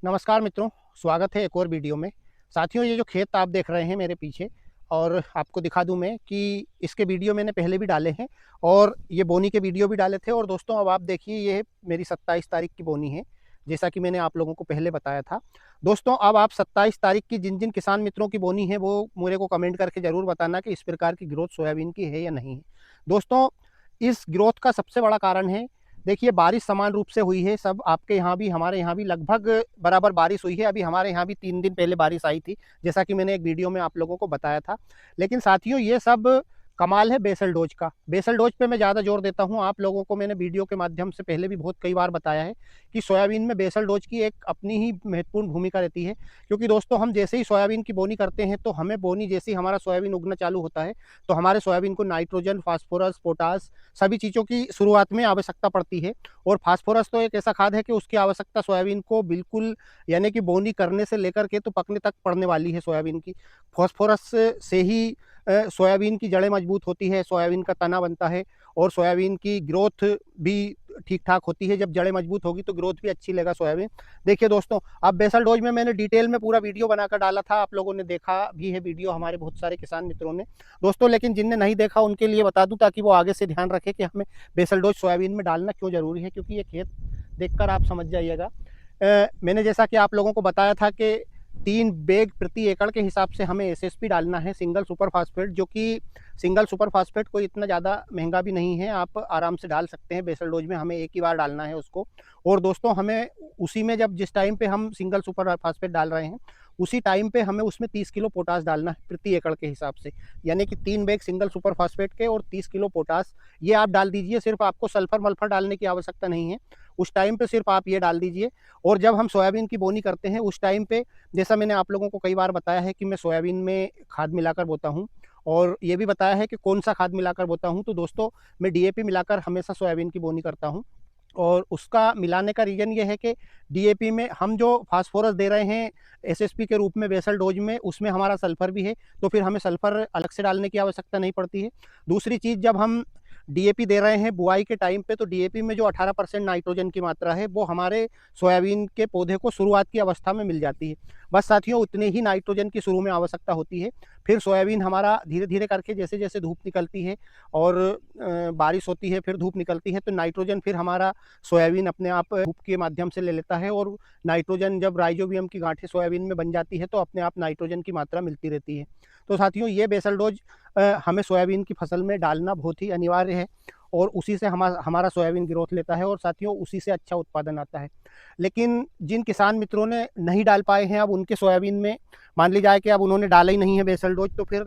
नमस्कार मित्रों, स्वागत है एक और वीडियो में। साथियों, ये जो खेत आप देख रहे हैं मेरे पीछे, और आपको दिखा दूं मैं कि इसके वीडियो मैंने पहले भी डाले हैं और ये बोनी के वीडियो भी डाले थे। और दोस्तों, अब आप देखिए, ये मेरी 27 तारीख की बोनी है, जैसा कि मैंने आप लोगों को पहले बताया था। दोस्तों, अब आप 27 तारीख की जिन जिन किसान मित्रों की बोनी है, वो मेरे को कमेंट करके ज़रूर बताना कि इस प्रकार की ग्रोथ सोयाबीन की है या नहीं है। दोस्तों, इस ग्रोथ का सबसे बड़ा कारण है, देखिए, बारिश समान रूप से हुई है। सब आपके यहाँ भी, हमारे यहाँ भी लगभग बराबर बारिश हुई है। अभी हमारे यहाँ भी 3 दिन पहले बारिश आई थी, जैसा कि मैंने एक वीडियो में आप लोगों को बताया था। लेकिन साथियों, ये सब कमाल है बेसल डोज का। बेसल डोज पे मैं ज़्यादा जोर देता हूँ। आप लोगों को मैंने वीडियो के माध्यम से पहले भी बहुत कई बार बताया है कि सोयाबीन में बेसल डोज की एक अपनी ही महत्वपूर्ण भूमिका रहती है। क्योंकि दोस्तों, हम जैसे ही सोयाबीन की बोनी करते हैं, तो हमें बोनी जैसे ही हमारा सोयाबीन उगना चालू होता है, तो हमारे सोयाबीन को नाइट्रोजन, फास्फोरस, पोटास सभी चीज़ों की शुरुआत में आवश्यकता पड़ती है। और फास्फोरस तो एक ऐसा खाद है कि उसकी आवश्यकता सोयाबीन को बिल्कुल, यानी कि बोनी करने से लेकर के तो पकने तक पड़ने वाली है सोयाबीन की। फास्फोरस से ही सोयाबीन की जड़ें मजबूत होती है, सोयाबीन का तना बनता है और सोयाबीन की ग्रोथ भी ठीक ठाक होती है। जब जड़ें मजबूत होगी तो ग्रोथ भी अच्छी लेगा सोयाबीन। देखिए दोस्तों, अब बेसल डोज में मैंने डिटेल में पूरा वीडियो बनाकर डाला था, आप लोगों ने देखा भी है वीडियो, हमारे बहुत सारे किसान मित्रों ने। दोस्तों, लेकिन जिनने नहीं देखा उनके लिए बता दूं, ताकि वो आगे से ध्यान रखें कि हमें बेसल डोज सोयाबीन में डालना क्यों ज़रूरी है। क्योंकि ये खेत देखकर आप समझ जाइएगा। मैंने जैसा कि आप लोगों को बताया था कि 3 बैग प्रति एकड़ के हिसाब से हमें एसएसपी डालना है, सिंगल सुपर फास्फेट, जो कि सिंगल सुपर फास्फेट कोई इतना ज़्यादा महंगा भी नहीं है, आप आराम से डाल सकते हैं। बेसल डोज में हमें एक ही बार डालना है उसको। और दोस्तों, हमें उसी में, जब जिस टाइम पे हम सिंगल सुपर फास्फेट डाल रहे हैं, उसी टाइम पे हमें उसमें 30 किलो पोटास डालना है प्रति एकड़ के हिसाब से। यानी कि 3 बैग सिंगल सुपर फास्फेट के और 30 किलो पोटास, ये आप डाल दीजिए। सिर्फ आपको सल्फर मल्फर डालने की आवश्यकता नहीं है उस टाइम पे, सिर्फ आप ये डाल दीजिए। और जब हम सोयाबीन की बोनी करते हैं उस टाइम पे, जैसा मैंने आप लोगों को कई बार बताया है कि मैं सोयाबीन में खाद मिलाकर बोता हूँ, और ये भी बताया है कि कौन सा खाद मिलाकर बोता हूँ। तो दोस्तों, मैं डीएपी मिलाकर हमेशा सोयाबीन की बोनी करता हूँ। और उसका मिलाने का रीज़न ये है कि डीएपी में हम जो फास्फोरस दे रहे हैं एसएसपी के रूप में बेसल डोज में, उसमें हमारा सल्फर भी है, तो फिर हमें सल्फर अलग से डालने की आवश्यकता नहीं पड़ती है। दूसरी चीज़, जब हम डीएपी दे रहे हैं बुआई के टाइम पे, तो डीएपी में जो 18% नाइट्रोजन की मात्रा है, वो हमारे सोयाबीन के पौधे को शुरुआत की अवस्था में मिल जाती है। बस साथियों, उतने ही नाइट्रोजन की शुरू में आवश्यकता होती है। फिर सोयाबीन हमारा धीरे धीरे करके, जैसे जैसे धूप निकलती है और बारिश होती है, फिर धूप निकलती है, तो नाइट्रोजन फिर हमारा सोयाबीन अपने आप धूप के माध्यम से ले लेता है। और नाइट्रोजन, जब राइजोबियम की गांठें सोयाबीन में बन जाती है, तो अपने आप नाइट्रोजन की मात्रा मिलती रहती है। तो साथियों, ये बेसल डोज हमें सोयाबीन की फसल में डालना बहुत ही अनिवार्य है, और उसी से हमारा सोयाबीन ग्रोथ लेता है, और साथियों उसी से अच्छा उत्पादन आता है। लेकिन जिन किसान मित्रों ने नहीं डाल पाए हैं, अब उनके सोयाबीन में मान ली जाए कि अब उन्होंने डाला ही नहीं है बेसल डोज, तो फिर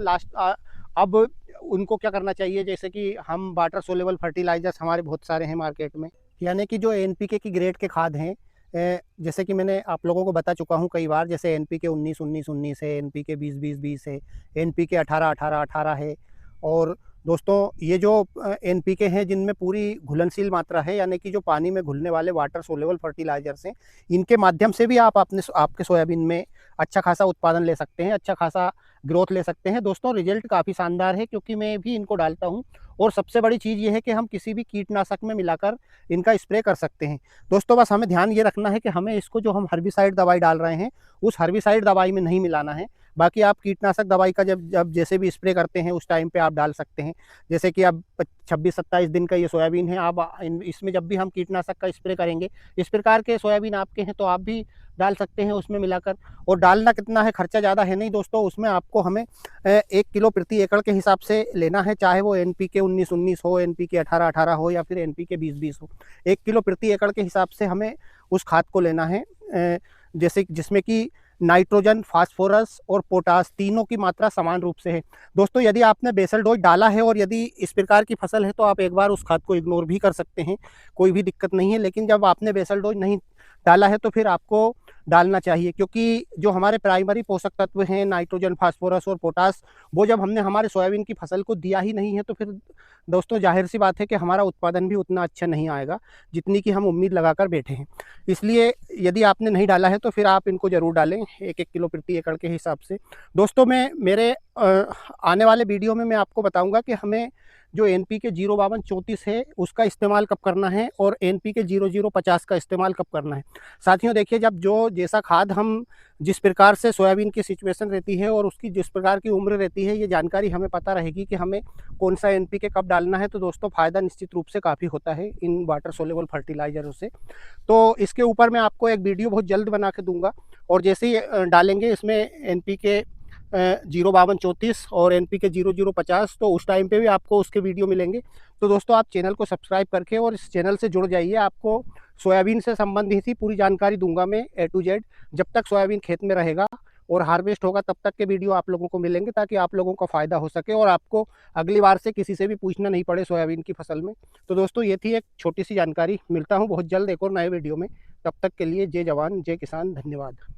अब उनको क्या करना चाहिए, जैसे कि हम वाटर सोल्यूबल फर्टिलाइजर्स हमारे बहुत सारे हैं मार्केट में, यानी कि जो एनपीके की ग्रेड के खाद हैं। जैसे कि मैंने आप लोगों को बता चुका हूँ कई बार, जैसे एनपीके 19-19-19 है, एनपीके 20-20-20 है, एनपीके 18-18-18 है। और दोस्तों, ये जो एनपीके हैं, जिनमें पूरी घुलनशील मात्रा है, यानी कि जो पानी में घुलने वाले वाटर सोल्यूबल फर्टिलाइजर्स हैं, इनके माध्यम से भी आप आपके सोयाबीन में अच्छा खासा उत्पादन ले सकते हैं, अच्छा खासा ग्रोथ ले सकते हैं। दोस्तों, रिजल्ट काफ़ी शानदार है, क्योंकि मैं भी इनको डालता हूँ। और सबसे बड़ी चीज़ ये है कि हम किसी भी कीटनाशक में मिलाकर इनका स्प्रे कर सकते हैं। दोस्तों, बस हमें ध्यान ये रखना है कि हमें इसको, जो हम हर्बिसाइड दवाई डाल रहे हैं, उस हर्बिसाइड दवाई में नहीं मिलाना है। बाकी आप कीटनाशक दवाई का जब जब जैसे भी स्प्रे करते हैं, उस टाइम पे आप डाल सकते हैं। जैसे कि अब 26-27 दिन का ये सोयाबीन है, आप इसमें जब भी हम कीटनाशक का स्प्रे करेंगे, इस प्रकार के सोयाबीन आपके हैं, तो आप भी डाल सकते हैं उसमें मिलाकर। और डालना कितना है, खर्चा ज़्यादा है नहीं दोस्तों। उसमें आपको हमें 1 किलो प्रति एकड़ के हिसाब से लेना है, चाहे वो एनपीके 19-19 हो, एनपीके 18-18 हो, या फिर एनपीके 20-20 हो। 1 किलो प्रति एकड़ के हिसाब से हमें उस खाद को लेना है, जैसे जिसमें कि नाइट्रोजन, फास्फोरस और पोटास तीनों की मात्रा समान रूप से है। दोस्तों, यदि आपने बेसल डोज डाला है और यदि इस प्रकार की फसल है, तो आप एक बार उस खाद को इग्नोर भी कर सकते हैं, कोई भी दिक्कत नहीं है। लेकिन जब आपने बेसल डोज नहीं डाला है, तो फिर आपको डालना चाहिए, क्योंकि जो हमारे प्राइमरी पोषक तत्व हैं, नाइट्रोजन, फास्फोरस और पोटास, वो जब हमने हमारे सोयाबीन की फसल को दिया ही नहीं है, तो फिर दोस्तों जाहिर सी बात है कि हमारा उत्पादन भी उतना अच्छा नहीं आएगा जितनी कि हम उम्मीद लगाकर बैठे हैं। इसलिए यदि आपने नहीं डाला है, तो फिर आप इनको ज़रूर डालें 1-1 किलो प्रति एकड़ के हिसाब से। दोस्तों, मैं मेरे आने वाले वीडियो में मैं आपको बताऊंगा कि हमें जो NPK 05234 है उसका इस्तेमाल कब करना है और NPK 0050 का इस्तेमाल कब करना है। साथियों देखिए, जब जो जैसा खाद हम जिस प्रकार से सोयाबीन की सिचुएशन रहती है और उसकी जिस प्रकार की उम्र रहती है, ये जानकारी हमें पता रहेगी कि हमें कौन सा NPK कब डालना है, तो दोस्तों फ़ायदा निश्चित रूप से काफ़ी होता है इन वाटर सोल्यूबल फर्टिलाइजरों से। तो इसके ऊपर मैं आपको एक वीडियो बहुत जल्द बना के दूंगा, और जैसे ही डालेंगे इसमें NPK 05234 और NPK 0050, तो उस टाइम पे भी आपको उसके वीडियो मिलेंगे। तो दोस्तों आप चैनल को सब्सक्राइब करके और इस चैनल से जुड़ जाइए। आपको सोयाबीन से संबंधित ही पूरी जानकारी दूंगा मैं A to Z। जब तक सोयाबीन खेत में रहेगा और हार्वेस्ट होगा तब तक के वीडियो आप लोगों को मिलेंगे, ताकि आप लोगों का फ़ायदा हो सके और आपको अगली बार से किसी से भी पूछना नहीं पड़े सोयाबीन की फसल में। तो दोस्तों ये थी एक छोटी सी जानकारी। मिलता हूँ बहुत जल्द एक और नए वीडियो में। तब तक के लिए जय जवान जय किसान, धन्यवाद।